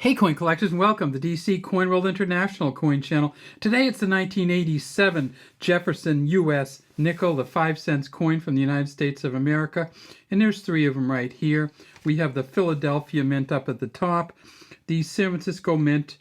Hey coin collectors, and welcome to DC Coin World International Coin Channel. Today it's the 1987 Jefferson US Nickel, the 5 cents coin from the United States of America. And there's three of them right here. We have the Philadelphia Mint up at the top, the San Francisco Mint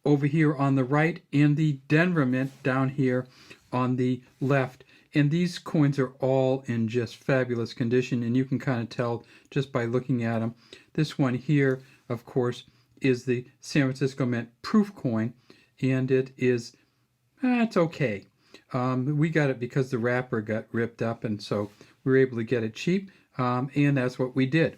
over here on the right, and the Denver Mint down here on the left. And these coins are all in just fabulous condition, and you can kind of tell just by looking at them. This one here, of course, is the San Francisco Mint proof coin, and it is, it's okay. We got it because the wrapper got ripped up, and so we were able to get it cheap, and that's what we did.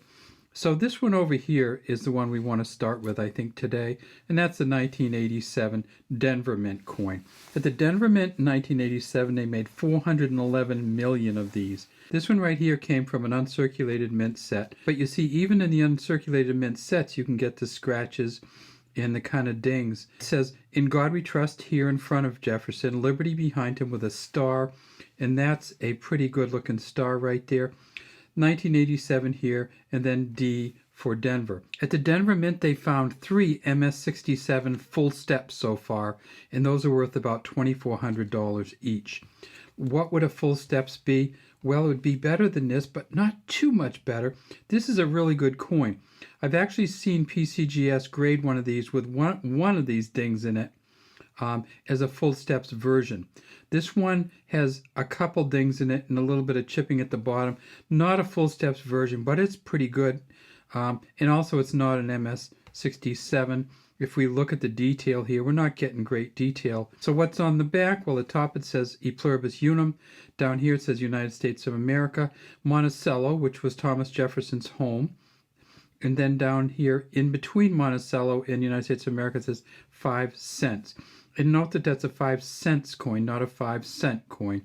So this one over here is the one we want to start with, I think, today, and that's the 1987 Denver Mint coin. At the Denver Mint in 1987, they made 411 million of these. This one right here came from an uncirculated mint set, but you see, even in the uncirculated mint sets, you can get the scratches and the kind of dings. It says, "In God we trust," here in front of Jefferson, liberty behind him with a star, and that's a pretty good looking star right there. 1987 here, and then D for Denver. At the Denver Mint, they found 3 MS-67 full steps so far, and those are worth about $2,400 each. What would a full steps be? Well, it would be better than this, but not too much better. This is a really good coin. I've actually seen PCGS grade one of these with one of these dings in it as a full steps version. This one has a couple dings in it and a little bit of chipping at the bottom. Not a full steps version, but it's pretty good. And also it's not an MS-67. If we look at the detail here, we're not getting great detail. So what's on the back? Well, at the top it says E Pluribus Unum. Down here it says United States of America. Monticello, which was Thomas Jefferson's home. And then down here, in between Monticello and United States of America, it says 5 cents. And note that that's a 5 cents coin, not a 5-cent coin.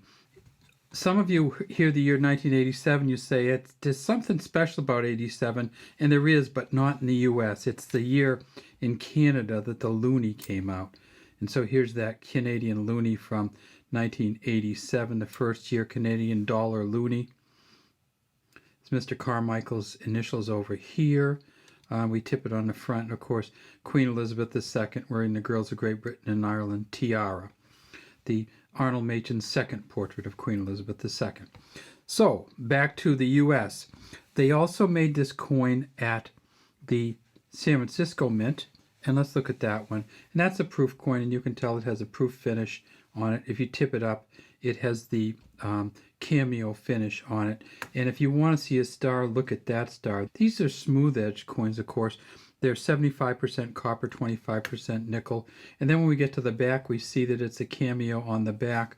Some of you hear the year 1987, you say there's something special about 87, and there is, but not in the US. It's the year in Canada that the loonie came out. And so here's that Canadian loonie from 1987, the first year Canadian dollar loonie. It's Mr. Carmichael's initials over here. We tip it on the front, and of course, Queen Elizabeth II wearing the Girls of Great Britain and Ireland tiara. The Arnold Machen's second portrait of Queen Elizabeth II. So, back to the US. They also made this coin at the San Francisco Mint, and let's look at that one. And that's a proof coin, and you can tell it has a proof finish on it. If you tip it up, it has the cameo finish on it. And if you want to see a star, look at that star. These are smooth edge coins, of course. They're 75% copper, 25% nickel. And then when we get to the back, we see that it's a cameo on the back.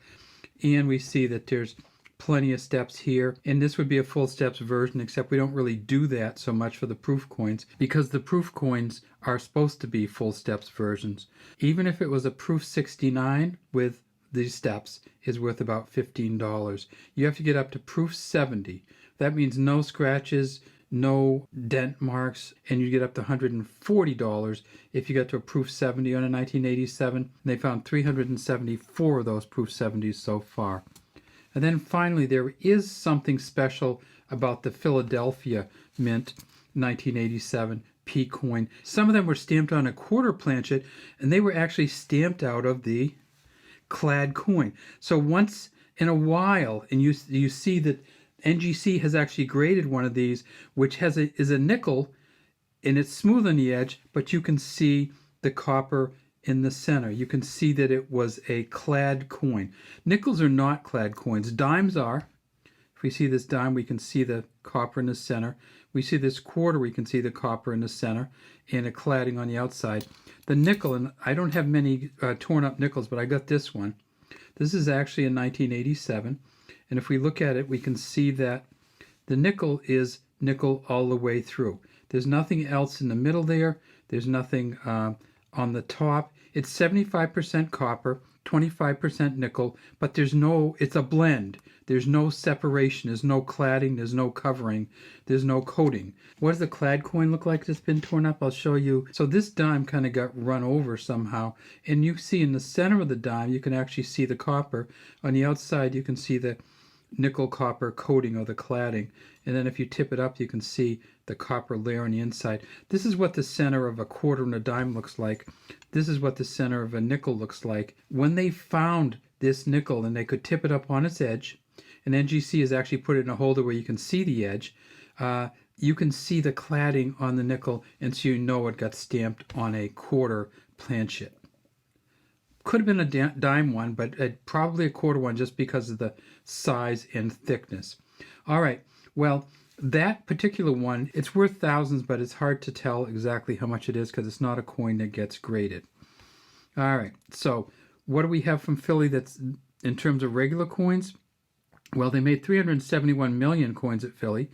And we see that there's plenty of steps here. And this would be a full steps version, except we don't really do that so much for the proof coins, because the proof coins are supposed to be full steps versions. Even if it was a proof 69 with these steps, is worth about $15. You have to get up to proof 70. That means no scratches, no dent marks, and you get up to $140 if you get to a proof 70 on a 1987. And they found 374 of those proof 70s so far. And then finally, there is something special about the Philadelphia Mint 1987 P coin. Some of them were stamped on a quarter planchet, and they were actually stamped out of the clad coin. So once in a while, and you see that NGC has actually graded one of these, which is a nickel, and it's smooth on the edge, but you can see the copper in the center. You can see that it was a clad coin. Nickels are not clad coins. Dimes are. If we see this dime, we can see the copper in the center. We see this quarter, we can see the copper in the center and a cladding on the outside. The nickel, and I don't have many torn up nickels, but I got this one. This is actually in 1987. And if we look at it, we can see that the nickel is nickel all the way through. There's nothing else in the middle there. There's nothing on the top. It's 75% copper, 25% nickel, but it's a blend. There's no separation, there's no cladding, there's no covering, there's no coating. What does the clad coin look like that's been torn up? I'll show you. So this dime kind of got run over somehow, and you see in the center of the dime, you can actually see the copper. On the outside, you can see the nickel copper coating or the cladding. And then if you tip it up, you can see the copper layer on the inside. This is what the center of a quarter and a dime looks like. This is what the center of a nickel looks like. When they found this nickel and they could tip it up on its edge, and NGC has actually put it in a holder where you can see the edge, you can see the cladding on the nickel, and so you know it got stamped on a quarter planchet. Could have been a dime one, but probably a quarter one just because of the size and thickness. All right, well, that particular one, it's worth thousands, but it's hard to tell exactly how much it is because it's not a coin that gets graded. All right, so what do we have from Philly that's in terms of regular coins? Well, they made 371 million coins at Philly.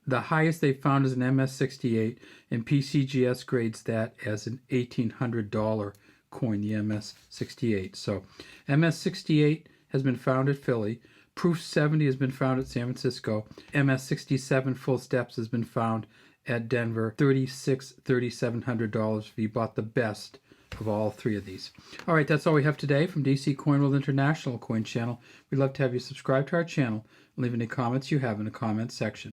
The highest they found is an MS-68, and PCGS grades that as an $1,800 coin, the MS-68. So MS-68 has been found at Philly. Proof 70 has been found at San Francisco. MS-67 full steps has been found at Denver. $3,700 if you bought the best of all three of these. All right, that's all we have today from DC Coin World International Coin Channel. We'd love to have you subscribe to our channel and leave any comments you have in the comments section.